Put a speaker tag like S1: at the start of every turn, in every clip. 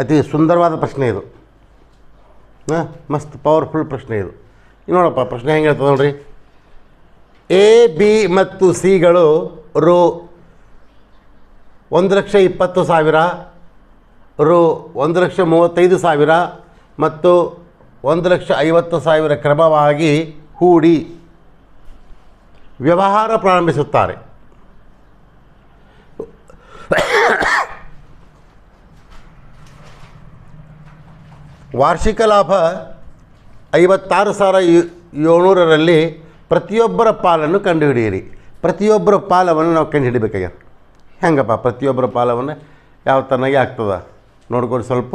S1: ಅತಿ ಸುಂದರವಾದ ಪ್ರಶ್ನೆ ಇದು. ಮಸ್ತ್ ಪವರ್ಫುಲ್ ಪ್ರಶ್ನೆ ಇದು. ನೋಡಪ್ಪ ಪ್ರಶ್ನೆ ಹೆಂಗೆ ಹೇಳ್ತದೆ ನೋಡ್ರಿ. ಎ ಬಿ ಮತ್ತು ಸಿಗಳು ರು 1,20,000, ರು 1,35,000 ಮತ್ತು 1,50,000 ಕ್ರಮವಾಗಿ ಹೂಡಿ ವ್ಯವಹಾರ ಪ್ರಾರಂಭಿಸುತ್ತಾರೆ. ವಾರ್ಷಿಕ ಲಾಭ 56,700ರಲ್ಲಿ ಪ್ರತಿಯೊಬ್ಬರ ಪಾಲನ್ನು ಕಂಡುಹಿಡಿಯಿರಿ. ಪ್ರತಿಯೊಬ್ಬರ ಪಾಲವನ್ನು ನಾವು ಕಂಡುಹಿಡಿಬೇಕಾಗ್ಯದ. ಹೆಂಗಪ್ಪ ಪ್ರತಿಯೊಬ್ಬರ ಪಾಲವನ್ನು ಯಾವ ತನಗೆ ಆಗ್ತದೆ ನೋಡ್ಕೊಂಡು ಸ್ವಲ್ಪ.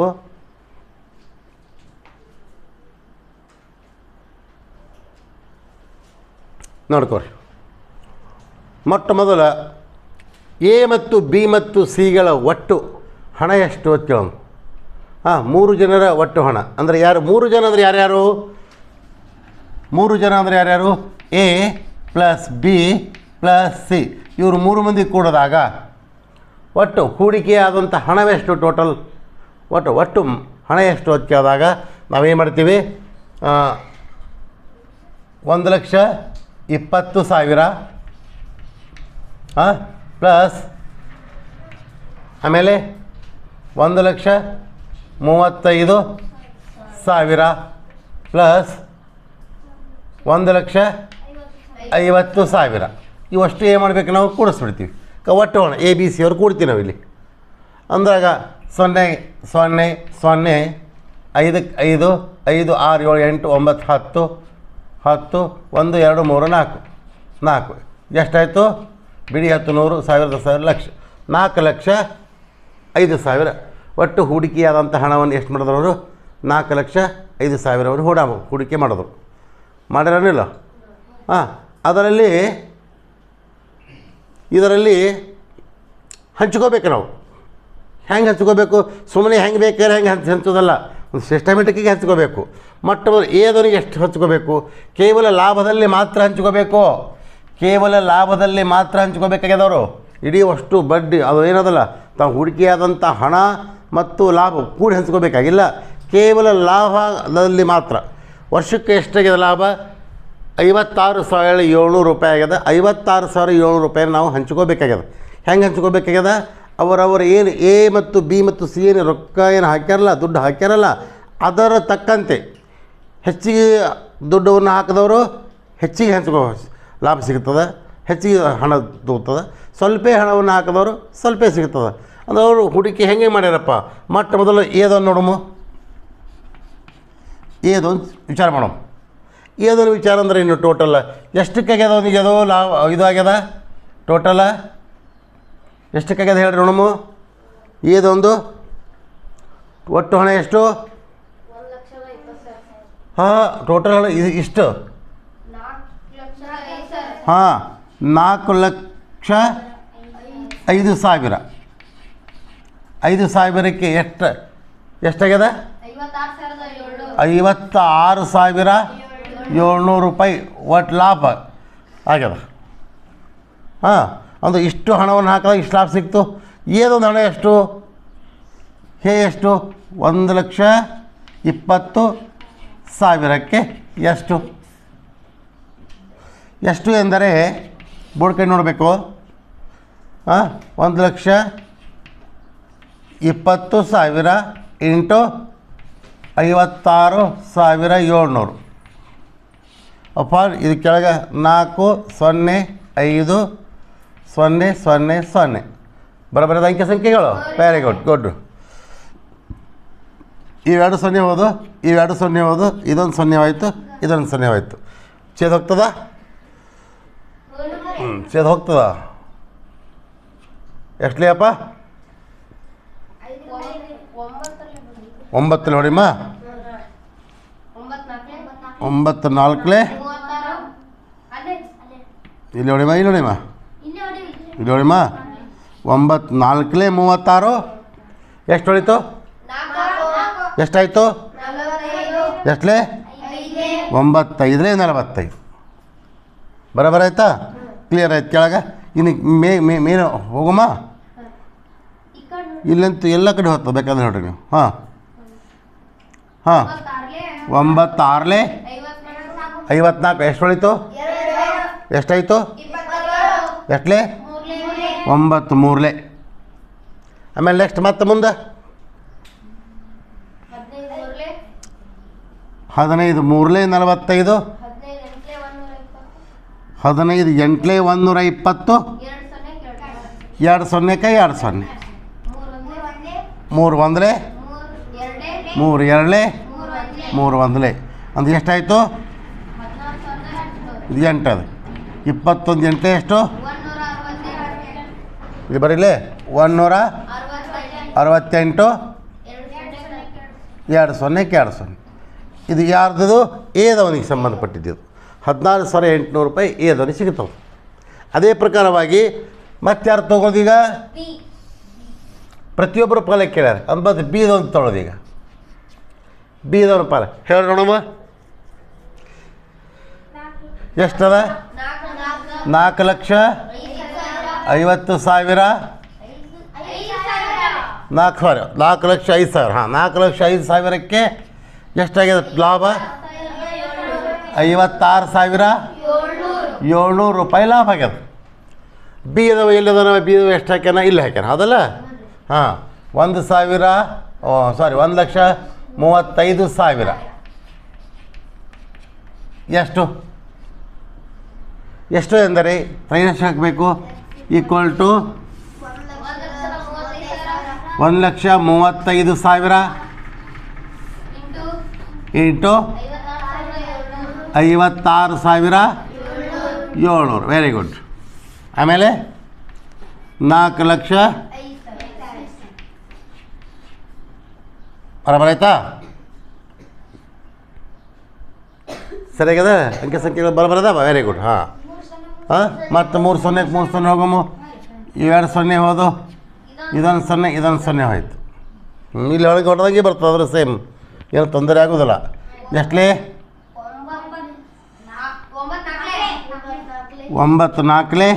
S1: ನೋಡ್ಕೊರಿ. ಮೊಟ್ಟ ಮೊದಲ ಎ ಮತ್ತು ಬಿ ಮತ್ತು ಸಿಗಳ ಒಟ್ಟು ಹಣ ಎಷ್ಟು ಅಂತ ಕೇಳೋಣ. 3 ಜನರ ಒಟ್ಟು ಹಣ ಅಂದರೆ ಯಾರು? 3 ಜನ ಅಂದರೆ ಯಾರ್ಯಾರು? 3 ಜನ ಅಂದರೆ ಯಾರ್ಯಾರು? A plus B plus C. ಇವರು 3 ಮಂದಿ ಕೂಡಿದಾಗ ಒಟ್ಟು ಹೂಡಿಕೆ ಆದಂಥ ಹಣವೆಷ್ಟು ಟೋಟಲ್? ಒಟ್ಟು ಹಣ ಎಷ್ಟು ಅಂತ ಕೇಳಿದಾಗ ನಾವೇನು ಮಾಡ್ತೀವಿ? 1,20,000 ಪ್ಲಸ್ ಆಮೇಲೆ 1,35,000 ಪ್ಲಸ್ 1,50,000 ಇವಷ್ಟು ಏನು ಮಾಡಬೇಕು? ನಾವು ಕೂಡಿಸ್ಬಿಡ್ತೀವಿ. ಒಟ್ಟು ಹಣ ಎ ಬಿ ಸಿ ಅವ್ರು ಕೂಡ್ತೀವಿ ನಾವಿಲ್ಲಿ. ಅಂದಾಗ 0 0 0 5 5 5 6 7 8 9 10 10 1 2 3 4 ಎಷ್ಟಾಯಿತು? ಬಿಡಿ 10 100 1000 10,000 ಲಕ್ಷ 4,05,000 ಒಟ್ಟು ಹೂಡಿಕೆಯಾದಂಥ ಹಣವನ್ನು ಎಷ್ಟು ಮಾಡಿದ್ರು ಅವರು? 4,05,000 ಅವರು ಹೂಡಿಕೆ ಮಾಡಿದ್ರು. ಮಾಡಿರಲಿಲ್ಲ? ಇದರಲ್ಲಿ ಹಂಚ್ಕೋಬೇಕು ನಾವು. ಹೆಂಗೆ ಹಂಚ್ಕೋಬೇಕು? ಸುಮ್ಮನೆ ಹೆಂಗೆ ಬೇಕಾದ್ರೆ ಹೆಂಗೆ ಹಂಚೋದಲ್ಲ, ಒಂದು ಸಿಸ್ಟಮೆಟಿಕ್ಕಿಗೆ ಹಂಚ್ಕೋಬೇಕು. ಮೊಟ್ಟ ಮೊದಲು ಏದವನಿಗೆ ಎಷ್ಟು ಹಂಚ್ಕೋಬೇಕು? ಕೇವಲ ಲಾಭದಲ್ಲಿ ಮಾತ್ರ ಹಂಚ್ಕೋಬೇಕು. ಕೇವಲ ಲಾಭದಲ್ಲಿ ಮಾತ್ರ ಹಂಚ್ಕೋಬೇಕಾಗ್ಯದವರು. ಇಡೀ ಅಷ್ಟು ಬಡ್ಡಿ ಅದು ಏನದಲ್ಲ, ತಾವು ಹೂಡಿಕೆಯಾದಂಥ ಹಣ ಮತ್ತು ಲಾಭ ಕೂಡಿ ಹಂಚ್ಕೋಬೇಕಾಗಿಲ್ಲ. ಕೇವಲ ಲಾಭದಲ್ಲಿ ಮಾತ್ರ. ವರ್ಷಕ್ಕೆ ಎಷ್ಟಾಗ್ಯದ ಲಾಭ? 56,700 ರೂಪಾಯಿ ಆಗ್ಯದ. 56,700 ರೂಪಾಯಿನ ನಾವು ಹಂಚ್ಕೋಬೇಕಾಗ್ಯದ. ಹೆಂಗೆ ಹಂಚ್ಕೋಬೇಕಾಗ್ಯದ? ಅವರವರು ಏನು ಎ ಮತ್ತು ಬಿ ಮತ್ತು ಸಿ ಏನು ರೊಕ್ಕ ಏನು ಹಾಕ್ಯಾರಲ್ಲ, ದುಡ್ಡು ಹಾಕ್ಯಾರಲ್ಲ, ಅದರ ತಕ್ಕಂತೆ ಹೆಚ್ಚಿಗೆ ದುಡ್ಡನ್ನು ಹಾಕಿದವರು ಹೆಚ್ಚಿಗೆ ಲಾಭ ಸಿಗ್ತದೆ, ಹೆಚ್ಚಿಗೆ ಹಣ ತಗೋತದೆ. ಸ್ವಲ್ಪ ಹಣವನ್ನು ಹಾಕಿದವರು ಸ್ವಲ್ಪ ಸಿಗ್ತದೆ. ಅಂದ್ರೆ ಅವರು ಹೂಡಿಕೆ ಹೆಂಗೆ ಮಾಡ್ಯಾರಪ್ಪ? ಮೊಟ್ಟ ಮೊದಲು ಏದೊಂದು ನೋಡಮ್ಮ, ಏದೊಂದು ವಿಚಾರ ಮಾಡೋಣ. ಏದೊಂದು ವಿಚಾರ ಅಂದ್ರೆ ಇನ್ನು ಟೋಟಲ್ ಎಷ್ಟಕ್ಕೆ ಆಗ್ಯದ? ಅವನಿಗೆ ಅದು ಲಾಭ ಇದು ಆಗ್ಯದ. ಟೋಟಲ ಎಷ್ಟಕ್ಕೆ ಆಗ್ಯದ ಹೇಳ್ರಿ ನೋಡಮ್ಮ. ಏದೊಂದು ಒಟ್ಟು ಹಣ ಎಷ್ಟು? ಟೋಟಲ್ ಹಣ ಇಷ್ಟು 4,05,000. 5,000ಕ್ಕೆ ಎಷ್ಟಾಗ್ಯದ? 56,700 ರೂಪಾಯಿ ಒಟ್ಟು ಲಾಭ ಆಗ್ಯದ. ಅಂದರೆ ಇಷ್ಟು ಹಣವನ್ನು ಹಾಕಿದಾಗ ಇಷ್ಟು ಲಾಭ ಸಿಕ್ತು. ಏನೊಂದು ಹಣ ಎಷ್ಟು? ಎಷ್ಟು? 1,20,000ಕ್ಕೆ ಎಷ್ಟು ಎಂದರೆ ಬೋರ್ಡ್ ಕೈ ನೋಡಬೇಕು. 1,20,000 ಇಂಟು 56,700 ಅಪ್ಪ ಇದು ಕೆಳಗೆ 4,05,0,0,0 ಬರೋಬರದ ಅಂಕೆ ಸಂಖ್ಯೆಗಳು. Very good. ಇವೆರಡು 0 ಹೋದು, ಇವೆರಡು 0 ಹೋದು, ಇದೊಂದು 0 ಆಯಿತು, ಇದೊಂದು 0 ಆಯಿತು. ಛೇದ ಹೋಗ್ತದ? ಛೇದ ಹೋಗ್ತದ. ಎಷ್ಟಲೇ ಅಪ್ಪ? 9 ನೋಡಿಮ್ಮ. 9 4 ಇಲ್ಲಿ ನೋಡಿಮ್ಮ, ಇಲ್ಲಿ ನೋಡಿಮ್ಮ, ಇಲ್ಲಿ ನೋಡಿಮ್ಮ. 9 4 36. ಎಷ್ಟು ಹೊಳಿತು? ಎಷ್ಟಾಯಿತು? ಎಷ್ಟಲೇ? 9 5 45. ಬರೋಬರ ಆಯ್ತಾ? ಕ್ಲಿಯರ್ ಆಯ್ತು. ಕೆಳಗೆ ಇನ್ನು ಮೇನು ಹೋಗಮ್ಮ. ಇಲ್ಲಂತೂ ಎಲ್ಲ ಕಡೆ ಹೋಗ್ತದೆ ಬೇಕಾದ್ರೆ ಹೇಳ್ರಿ ನೀವು. ಹಾಂ ಹಾಂ 9 54 ಎಷ್ಟು ಉಳಿತು? ಎಷ್ಟಾಯಿತು? ಎಷ್ಟಲೇ? 9 3ಲೇ. ಆಮೇಲೆ ನೆಕ್ಸ್ಟ್ ಮತ್ತೆ ಮುಂದೆ 15 3ಲೇ 45, 15 8ಲೇ 120, 2 0ಕ್ಕೆ 2 0, 3 1ಲೇ 3 2ಲೇ 3 1ಲೇ ಅಂದ್ರೆ ಎಷ್ಟಾಯಿತು? ಇದು 8 ಅದು. 21 8ಲೇ ಎಷ್ಟು? ಇದು ಬರೀಲೇ 168, 2 0ಕ್ಕೆ 2 0. ಇದು ಯಾರ್ದು? ಏದವನಿಗೆ ಸಂಬಂಧಪಟ್ಟಿದ್ದು. 14,800 ರೂಪಾಯಿ ಏದವನಿಗೆ ಸಿಗುತ್ತವೆ. ಅದೇ ಪ್ರಕಾರವಾಗಿ ಮತ್ತಾರು ತೊಗೊಳೋದೀಗ? ಪ್ರತಿಯೊಬ್ಬರು ಪಾಲ ಕೇಳ್ಯಾರ ಅಂಬದು ಬೀದವನು ತೊಗೊಳೋದೀಗ. ಬೀದವನ ಪಾಲ ಹೇಳಿ ನೋಡಮ್ಮ ಎಷ್ಟದ? 4,50,000 4,05,000. ಹಾಂ 4,05,000ಕ್ಕೆ ಎಷ್ಟಾಗಿದೆ ಲಾಭ? 56,700 ರೂಪಾಯಿ ಲಾಭ ಆಗ್ಯದ. ಬೀದವ ಎಲ್ಲದನ? ಬೀದವ ಎಷ್ಟು ಹಾಕ್ಯಾನ? ಇಲ್ಲಿ ಹಾಕ್ಯಾನ ಹೌದಲ್ಲ? ಹಾಂ 1,35,000 ಎಷ್ಟು ಎಂದರೆ ಫೈನಾನ್ಸ್ ಹಾಕಬೇಕು equal to 1,35,000 into 56,700. Very good. ಆಮೇಲೆ 4 ಲಕ್ಷ ಬರಬರ ಆಯ್ತಾ? ಸರಿಯಾಗದ? ಅಂಕೆ ಸಂಖ್ಯೆಗಳು ಬರಬರದ? Very good. ಹಾಂ ಹಾಂ ಮತ್ತು 3 0ಕ್ಕೆ 3 0 ಹೋಗಮ್ಮ. 2 0 ಹೋದು, ಇದೊಂದು 0 ಇದೊಂದು 0 ಹೋಯ್ತು. ಇಲ್ಲಿ ಒಳಗೆ ಹೊಡೆದಂಗೆ ಬರ್ತದೆ ಅದ್ರ ಸೇಮ್, ಏನು ತೊಂದರೆ ಆಗೋದಿಲ್ಲ. ಎಷ್ಟಲೇ? 9 4ಲೇ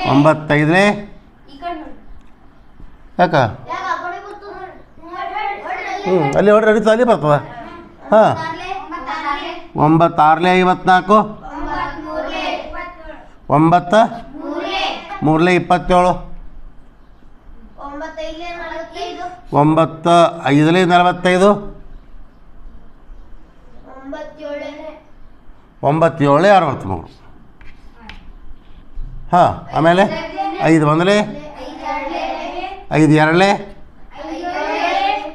S1: 95ಲೇ. ಯಾಕ ಅಲ್ಲಿ ಹೊಡ್ರಿ ನಡೀತದೆ, ಅಲ್ಲಿ ಬರ್ತದ. ಹಾಂ 9 6ಲೇ 54, 9 3ಲೇ 27, 9 5ಲೇ 45, 9 7ಲೇ 63. ಹಾಂ ಆಮೇಲೆ 5 1ಲೇ 5 2ಲೇ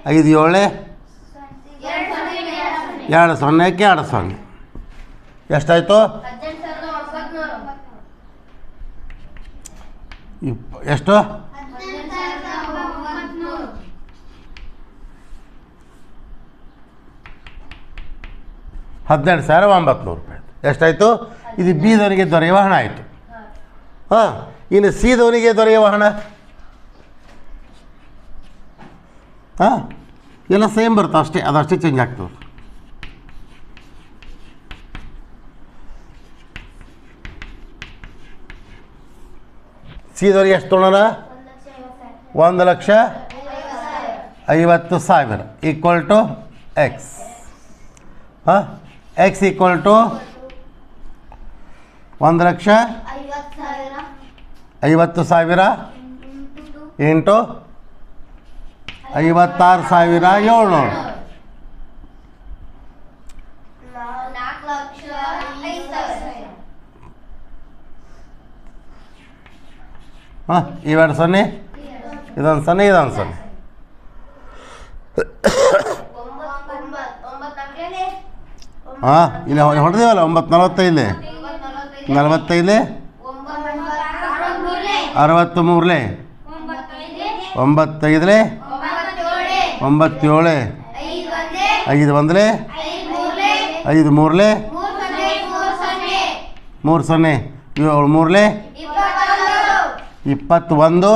S1: 5 7ಲೇ 2 0ಕ್ಕೆ 2 0. ಎಷ್ಟಾಯಿತು? ಎಷ್ಟು? 12,900 ರೂಪಾಯಿ. ಎಷ್ಟಾಯಿತು? ಇದು ಬೀದವನಿಗೆ ದೊರೆಯುವ ಹಣ ಆಯಿತು. ಹಾಂ ಇನ್ನು ಸೀದವನಿಗೆ ದೊರೆಯುವ ಹಣ? ಹಾಂ ಎಲ್ಲ ಸೇಮ್ ಬರುತ್ತೆ ಅಷ್ಟೇ, ಅದಷ್ಟೇ ಚೇಂಜ್ ಆಗ್ತದೆ. ಸೀದವರಿಗೆ ಎಷ್ಟು ತೊಗೊಳೋಣ? 1,50,000 ಈಕ್ವಲ್ ಟು ಎಕ್ಸ್. ಹಾಂ ಎಕ್ಸ್ ಈಕ್ವಲ್ ಟು 1,50,000 ಇಂಟು 56,700. ಹಾಂ ಇವೆರಡು 0 ಇದೊಂದು 0 ಇದೊಂದು 0. ಹಾಂ ಇಲ್ಲಿ ಹೊಡೆದೇವಲ್ಲ 9 45ಲೇ 63ಲೇ 95ಲೇ 97ಲೇ 5 1ಲೇ 5 3ಲೇ 3 0 7 3ಲೇ 21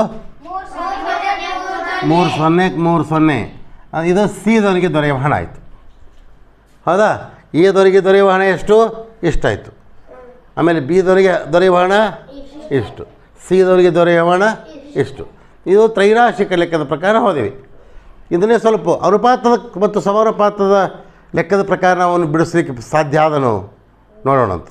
S1: 3 0ಕ್ಕೆ 3 0. ಇದು ಸೀದವನಿಗೆ ದೊರೆಯುವ ಹಣ ಆಯಿತು. ಹೌದಾ? ಎದವರಿಗೆ ದೊರೆಯುವ ಹಣ ಎಷ್ಟು? ಇಷ್ಟಾಯಿತು. ಆಮೇಲೆ ಬಿದವರಿಗೆ ದೊರೆಯುವ ಹಣ ಇಷ್ಟು, ಸಿದವರಿಗೆ ದೊರೆಯುವ ಹಣ ಇಷ್ಟು. ಇದು ತ್ರೈರಾಶಿಕ ಲೆಕ್ಕದ ಪ್ರಕಾರ ಹೋದೆವು. ಇದನ್ನೇ ಸ್ವಲ್ಪ ಅನುಪಾತದ ಮತ್ತು ಸಮಾನುಪಾತದ ಲೆಕ್ಕದ ಪ್ರಕಾರ ನಾವು ಬಿಡಿಸ್ಲಿಕ್ಕೆ ಸಾಧ್ಯ ಆದನು ನೋಡೋಣ ಅಂತ.